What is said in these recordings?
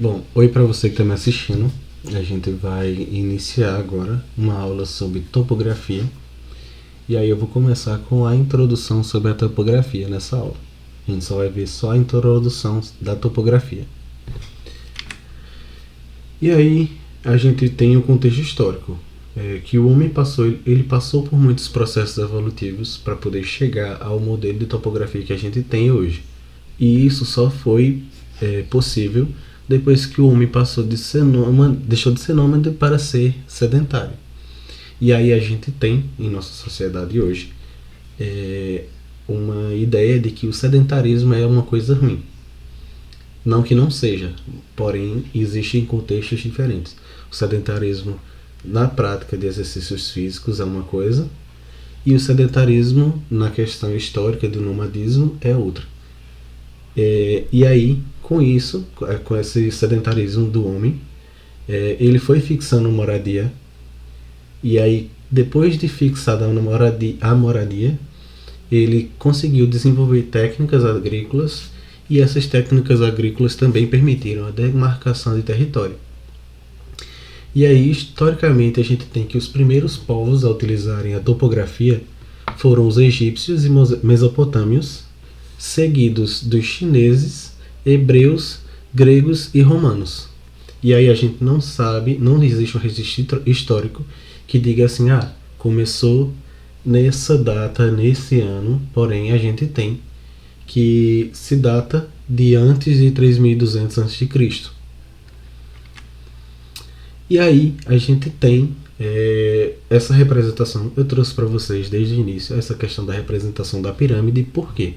Bom, oi para você que está me assistindo. A gente vai iniciar agora uma aula sobre topografia. E aí eu vou começar com a introdução sobre a topografia nessa aula. A gente só vai ver só a introdução da topografia. E aí a gente tem o contexto histórico, que o homem passou por muitos processos evolutivos para poder chegar ao modelo de topografia que a gente tem hoje. E isso só foi possível depois que o homem deixou de ser nômade para ser sedentário. E aí a gente tem, em nossa sociedade hoje, uma ideia de que o sedentarismo é uma coisa ruim. Não que não seja, porém existem contextos diferentes. O sedentarismo na prática de exercícios físicos é uma coisa, e o sedentarismo na questão histórica do nomadismo é outra. E aí, com isso, com esse sedentarismo do homem, ele foi fixando moradia, e aí, depois de fixada a moradia, ele conseguiu desenvolver técnicas agrícolas, e essas técnicas agrícolas também permitiram a demarcação de território. E aí, historicamente, a gente tem que os primeiros povos a utilizarem a topografia foram os egípcios e mesopotâmios, seguidos dos chineses, hebreus, gregos e romanos. E aí a gente não sabe, não existe um registro histórico que diga assim, começou nessa data, nesse ano, porém a gente tem que se data de antes de 3200 a.C. E aí a gente tem essa representação. Eu trouxe para vocês desde o início essa questão da representação da pirâmide. Por quê?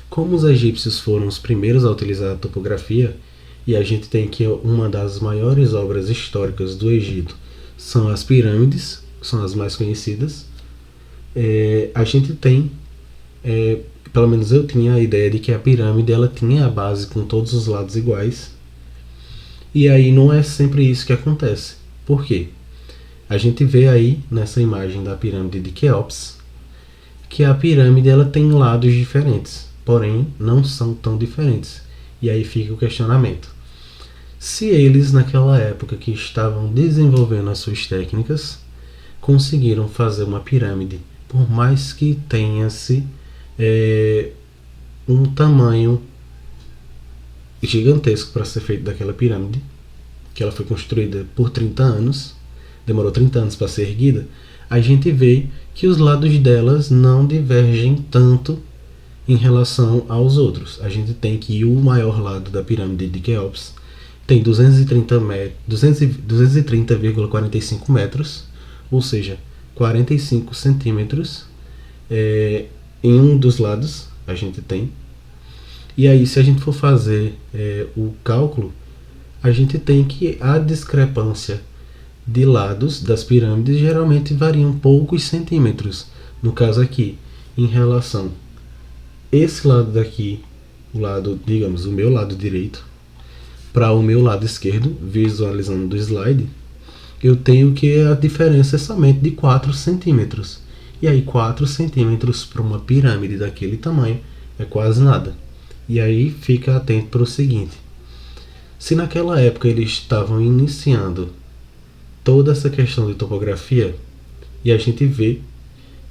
Como os egípcios foram os primeiros a utilizar a topografia, e a gente tem que uma das maiores obras históricas do Egito são as pirâmides, que são as mais conhecidas, a gente tem, pelo menos eu tinha a ideia de que a pirâmide ela tinha a base com todos os lados iguais, e aí não é sempre isso que acontece. Por quê? A gente vê aí nessa imagem da pirâmide de Quéops que a pirâmide ela tem lados diferentes, porém não são tão diferentes. E aí fica o questionamento. Se eles, naquela época que estavam desenvolvendo as suas técnicas, conseguiram fazer uma pirâmide, por mais que tenha-se um tamanho gigantesco para ser feito daquela pirâmide, que ela foi construída por 30 anos, demorou 30 anos para ser erguida, a gente vê que os lados delas não divergem tanto em relação aos outros. A gente tem que o maior lado da pirâmide de Quéops tem 230,45 metros, ou seja, 45 centímetros em um dos lados a gente tem. E aí, se a gente for fazer o cálculo, a gente tem que a discrepância de lados das pirâmides geralmente varia poucos centímetros. No caso aqui, em relação esse lado daqui, o lado, digamos, o meu lado direito, para o meu lado esquerdo, visualizando do slide, eu tenho que a diferença é somente de 4 centímetros. E aí 4 centímetros para uma pirâmide daquele tamanho é quase nada. E aí fica atento para o seguinte: se naquela época eles estavam iniciando toda essa questão de topografia, e a gente vê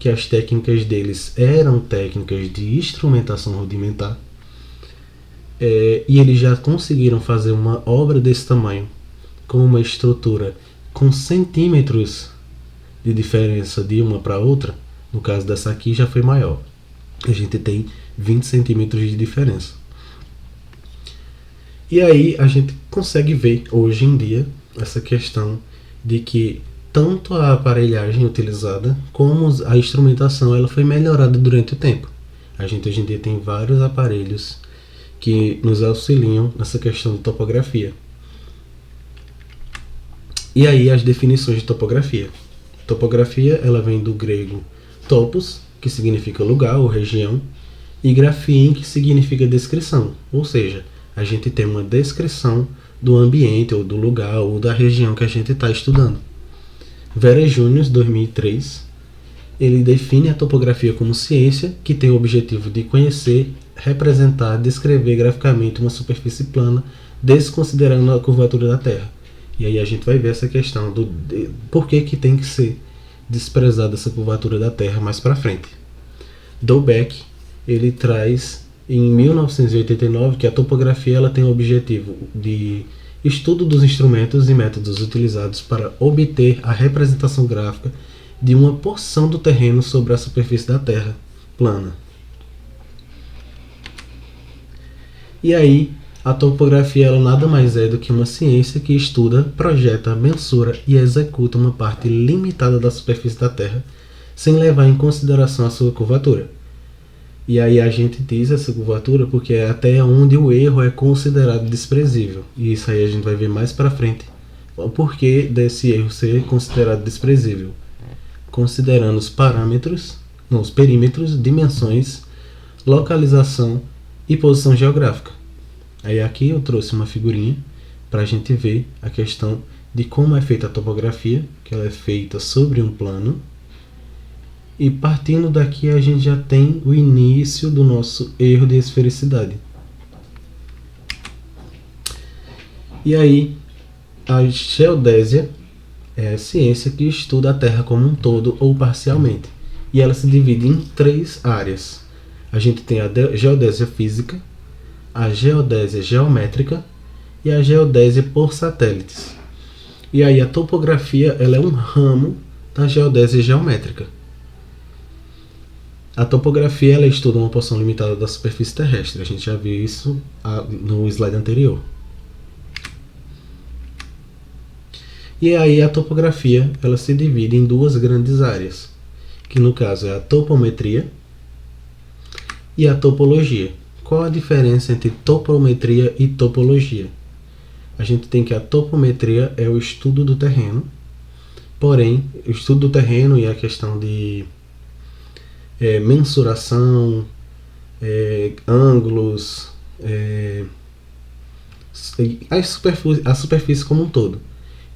que as técnicas deles eram técnicas de instrumentação rudimentar, e eles já conseguiram fazer uma obra desse tamanho, com uma estrutura com centímetros de diferença de uma para outra. No caso dessa aqui já foi maior, a gente tem 20 centímetros de diferença. E aí a gente consegue ver hoje em dia essa questão de que tanto a aparelhagem utilizada como a instrumentação ela foi melhorada durante o tempo. A gente hoje em dia tem vários aparelhos que nos auxiliam nessa questão de topografia. E aí as definições de topografia. Topografia ela vem do grego topos, que significa lugar ou região, e grafiem, que significa descrição, ou seja, a gente tem uma descrição do ambiente ou do lugar ou da região que a gente está estudando. Vera Júnior, 2003, ele define a topografia como ciência que tem o objetivo de conhecer representar, descrever graficamente uma superfície plana, desconsiderando a curvatura da Terra. E aí a gente vai ver essa questão de por que tem que ser desprezada essa curvatura da Terra mais para frente. Dolbeck, ele traz em 1989 que a topografia ela tem o objetivo de estudo dos instrumentos e métodos utilizados para obter a representação gráfica de uma porção do terreno sobre a superfície da Terra plana. E aí, a topografia ela nada mais é do que uma ciência que estuda, projeta, mensura e executa uma parte limitada da superfície da Terra, sem levar em consideração a sua curvatura. E aí a gente diz essa curvatura porque é até onde o erro é considerado desprezível. E isso aí a gente vai ver mais para frente. O porquê desse erro ser considerado desprezível. Considerando os parâmetros, não, os perímetros, dimensões, localização e posição geográfica. Aí aqui eu trouxe uma figurinha para a gente ver a questão de como é feita a topografia, que ela é feita sobre um plano. E partindo daqui a gente já tem o início do nosso erro de esfericidade. E aí, a geodésia é a ciência que estuda a Terra como um todo ou parcialmente. E ela se divide em 3 áreas. A gente tem a geodésia física, a geodésia geométrica e a geodésia por satélites. E aí a topografia ela é um ramo da geodésia geométrica. A topografia ela estuda uma porção limitada da superfície terrestre. A gente já viu isso no slide anterior. E aí a topografia ela se divide em 2 grandes áreas, que no caso é a topometria e a topologia. Qual a diferença entre topometria e topologia? A gente tem que a topometria é o estudo do terreno, porém, o estudo do terreno e a questão de mensuração, ângulos, a superfície como um todo.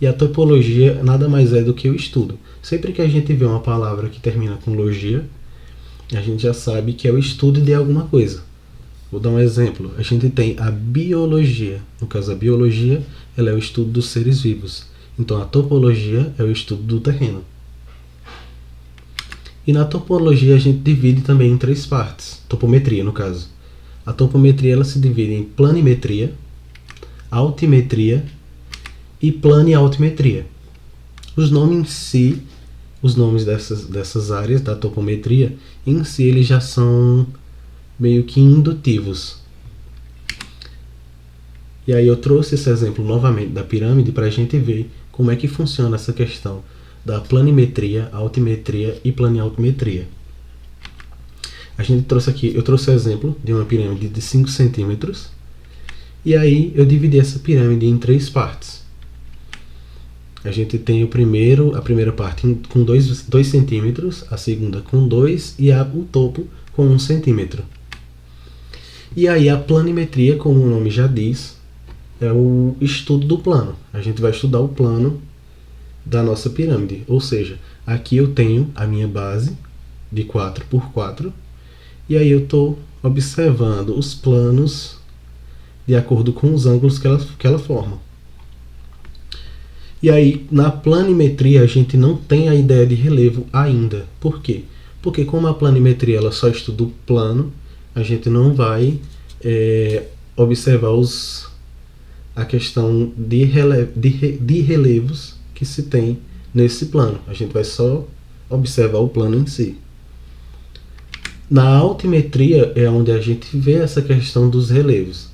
E a topologia nada mais é do que o estudo. Sempre que a gente vê uma palavra que termina com logia, a gente já sabe que é o estudo de alguma coisa. Vou dar um exemplo. A gente tem a biologia. No caso, a biologia ela é o estudo dos seres vivos. Então, a topologia é o estudo do terreno. E na topologia a gente divide também em 3 partes. Topometria, no caso. A topometria ela se divide em planimetria, altimetria e planialtimetria. Os nomes em si, os nomes dessas áreas da topometria, em si eles já são meio que indutivos. E aí eu trouxe esse exemplo novamente da pirâmide para a gente ver como é que funciona essa questão da planimetria, altimetria e planialtimetria. Eu trouxe o exemplo de uma pirâmide de 5 centímetros e aí eu dividi essa pirâmide em 3 partes. A gente tem a primeira parte com 2 centímetros, a segunda com 2 e o topo com 1 centímetro. E aí a planimetria, como o nome já diz, é o estudo do plano. A gente vai estudar o plano da nossa pirâmide. Ou seja, aqui eu tenho a minha base de 4 por 4 e aí eu estou observando os planos de acordo com os ângulos que ela forma. E aí, na planimetria, a gente não tem a ideia de relevo ainda. Por quê? Porque como a planimetria ela só estuda o plano, a gente não vai observar a questão de relevos que se tem nesse plano. A gente vai só observar o plano em si. Na altimetria é onde a gente vê essa questão dos relevos.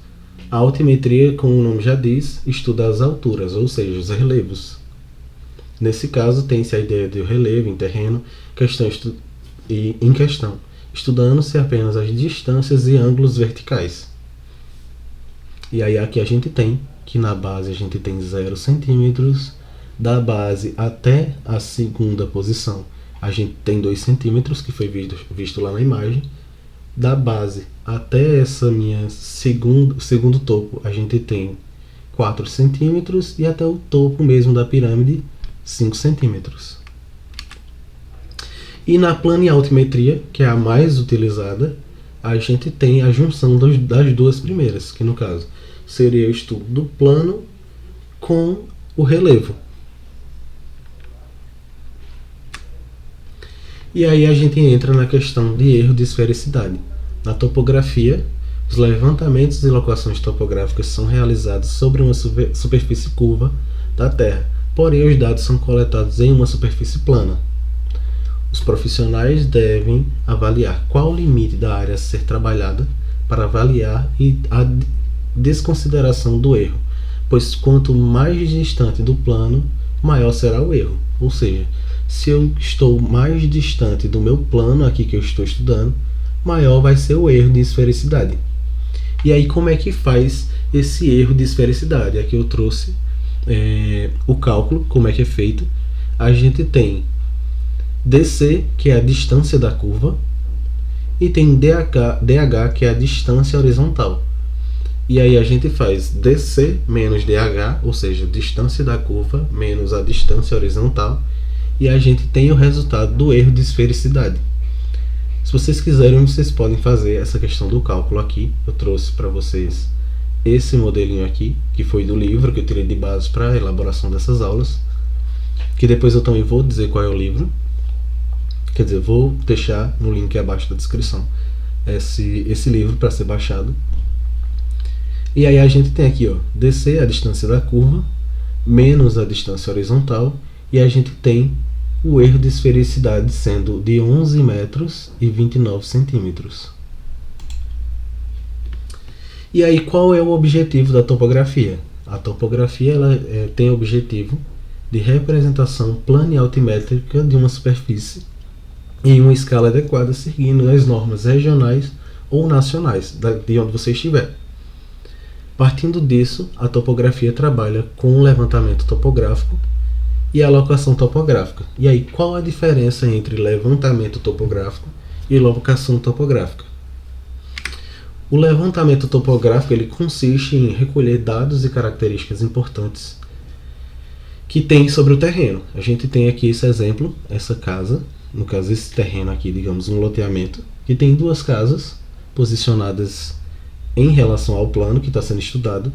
A altimetria, como o nome já diz, estuda as alturas, ou seja, os relevos. Nesse caso, tem-se a ideia de relevo em terreno em questão, estudando-se apenas as distâncias e ângulos verticais. E aí aqui a gente tem que na base a gente tem 0 centímetros, da base até a segunda posição a gente tem 2 centímetros, que foi visto lá na imagem. Da base até essa minha segundo topo a gente tem 4 centímetros e até o topo mesmo da pirâmide 5 centímetros. E na planialtimetria, que é a mais utilizada, a gente tem a junção das duas primeiras, que no caso seria o estudo do plano com o relevo. E aí a gente entra na questão de erro de esfericidade. Na topografia, os levantamentos e locações topográficas são realizados sobre uma superfície curva da Terra, porém os dados são coletados em uma superfície plana. Os profissionais devem avaliar qual o limite da área a ser trabalhada para avaliar a desconsideração do erro, pois quanto mais distante do plano, maior será o erro. Ou seja, se eu estou mais distante do meu plano aqui que eu estou estudando, maior vai ser o erro de esfericidade. E aí como é que faz esse erro de esfericidade? Aqui eu trouxe o cálculo, como é que é feito. A gente tem DC, que é a distância da curva, e tem DH, que é a distância horizontal. E aí a gente faz DC menos DH, ou seja, distância da curva menos a distância horizontal, e a gente tem o resultado do erro de esfericidade. Se vocês quiserem, vocês podem fazer essa questão do cálculo aqui. Eu trouxe para vocês esse modelinho aqui, que foi do livro, que eu tirei de base para a elaboração dessas aulas, que depois eu também vou dizer qual é o livro. Quer dizer, vou deixar no link abaixo da descrição esse livro para ser baixado. E aí a gente tem aqui, ó, DC, a distância da curva, menos a distância horizontal, e a gente tem o erro de esfericidade sendo de 11 metros e 29 centímetros. E aí qual é o objetivo da topografia? A topografia ela tem o objetivo de representação plana e altimétrica de uma superfície em uma escala adequada, seguindo as normas regionais ou nacionais de onde você estiver. Partindo disso, a topografia trabalha com o levantamento topográfico e a locação topográfica. E aí, qual a diferença entre levantamento topográfico e locação topográfica? O levantamento topográfico ele consiste em recolher dados e características importantes que tem sobre o terreno. A gente tem aqui esse exemplo, essa casa, no caso esse terreno aqui, digamos um loteamento, que tem duas casas posicionadas em relação ao plano que está sendo estudado.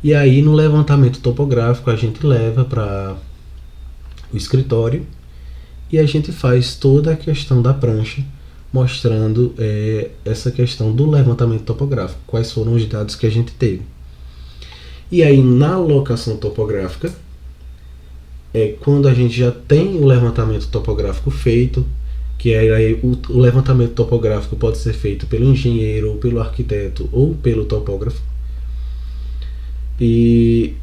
E aí no levantamento topográfico a gente leva para o escritório e a gente faz toda a questão da prancha, mostrando essa questão do levantamento topográfico, quais foram os dados que a gente teve. E aí na locação topográfica quando a gente já tem o levantamento topográfico feito, que aí o levantamento topográfico pode ser feito pelo engenheiro, ou pelo arquiteto, ou pelo topógrafo. E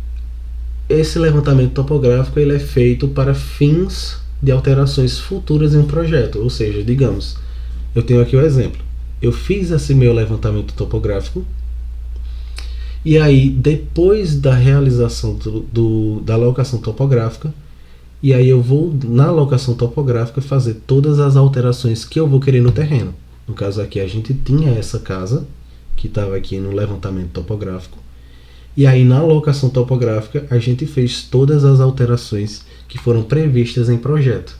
esse levantamento topográfico ele é feito para fins de alterações futuras em um projeto. Ou seja, digamos, eu tenho aqui o exemplo. Eu fiz esse meu levantamento topográfico, e aí depois da realização da locação topográfica, e aí eu vou na locação topográfica fazer todas as alterações que eu vou querer no terreno. No caso aqui a gente tinha essa casa que estava aqui no levantamento topográfico, e aí na locação topográfica a gente fez todas as alterações que foram previstas em projeto.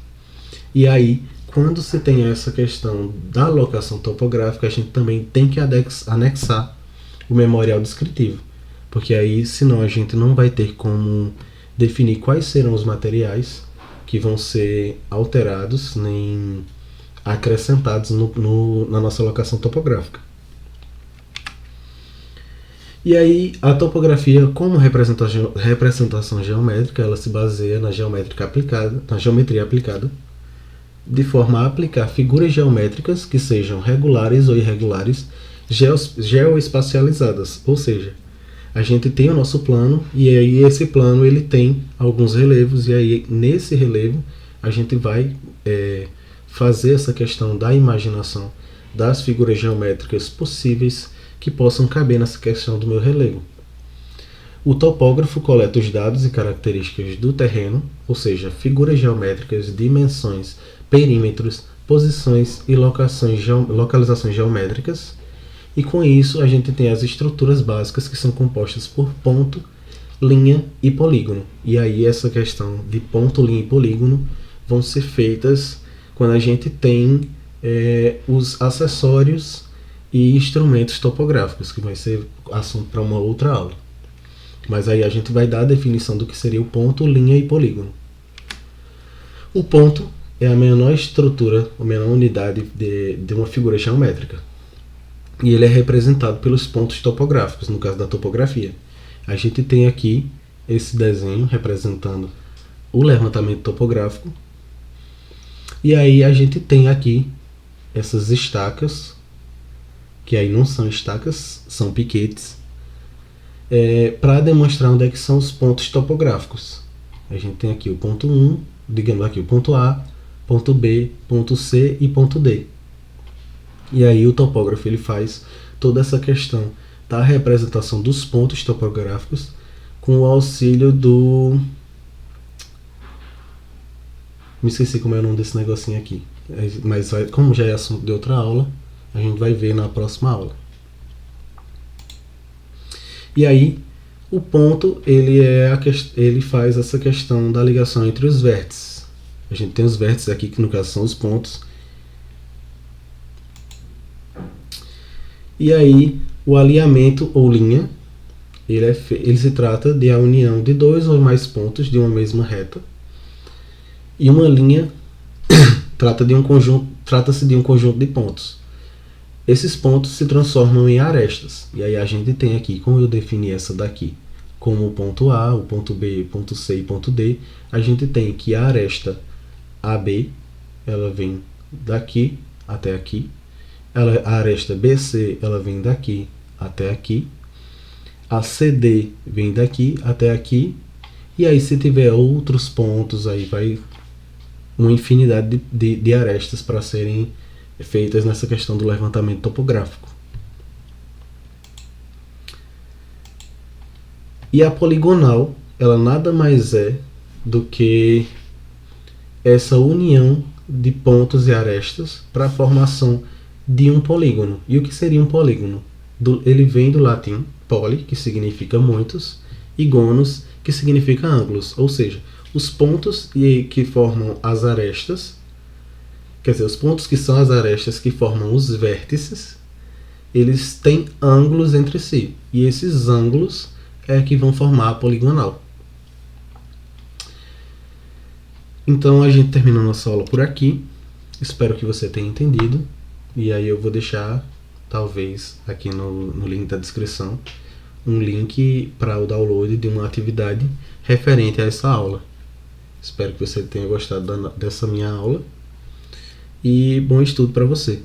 E aí quando se tem essa questão da locação topográfica, a gente também tem que anexar o memorial descritivo, porque aí senão a gente não vai ter como definir quais serão os materiais que vão ser alterados nem acrescentados na nossa locação topográfica. E aí a topografia como representação geométrica, ela se baseia na geometria aplicada, de forma a aplicar figuras geométricas que sejam regulares ou irregulares, geoespacializadas, ou seja, a gente tem o nosso plano e aí esse plano ele tem alguns relevos, e aí nesse relevo a gente vai fazer essa questão da imaginação das figuras geométricas possíveis que possam caber nessa questão do meu relevo. O topógrafo coleta os dados e características do terreno, ou seja, figuras geométricas, dimensões, perímetros, posições e localizações geométricas. E com isso a gente tem as estruturas básicas que são compostas por ponto, linha e polígono. E aí essa questão de ponto, linha e polígono vão ser feitas quando a gente tem os acessórios e instrumentos topográficos, que vai ser assunto para uma outra aula. Mas aí a gente vai dar a definição do que seria o ponto, linha e polígono. O ponto é a menor estrutura, a menor unidade de uma figura geométrica. E ele é representado pelos pontos topográficos, no caso da topografia. A gente tem aqui esse desenho representando o levantamento topográfico. E aí a gente tem aqui essas estacas, que aí não são estacas, são piquetes, para demonstrar onde é que são os pontos topográficos. A gente tem aqui o ponto 1, digamos aqui o ponto A, ponto B, ponto C e ponto D. E aí o topógrafo ele faz toda essa questão da representação dos pontos topográficos com o auxílio do... Me esqueci como é o nome desse negocinho aqui. Mas como já é assunto de outra aula, a gente vai ver na próxima aula. E aí, o ponto ele faz essa questão da ligação entre os vértices. A gente tem os vértices aqui, que no caso são os pontos. E aí, o alinhamento ou linha, ele se trata de a união de dois ou mais pontos de uma mesma reta. E uma linha trata-se de um conjunto de pontos. Esses pontos se transformam em arestas. E aí a gente tem aqui, como eu defini essa daqui, como o ponto A, o ponto B, o ponto C e o ponto D, a gente tem que a aresta AB, ela vem daqui até aqui. A aresta BC, ela vem daqui até aqui. A CD vem daqui até aqui. E aí se tiver outros pontos, aí vai uma infinidade de arestas para serem feitas nessa questão do levantamento topográfico. E a poligonal, ela nada mais é do que essa união de pontos e arestas para a formação de um polígono. E o que seria um polígono? Ele vem do latim poli, que significa muitos, e gonos, que significa ângulos, ou seja, os pontos que formam as arestas, quer dizer, os pontos que são as arestas que formam os vértices, eles têm ângulos entre si, e esses ângulos é que vão formar a poligonal. Então a gente termina a nossa aula por aqui, espero que você tenha entendido, e aí eu vou deixar, talvez, aqui no link da descrição, um link para o download de uma atividade referente a essa aula. Espero que você tenha gostado dessa minha aula e bom estudo para você.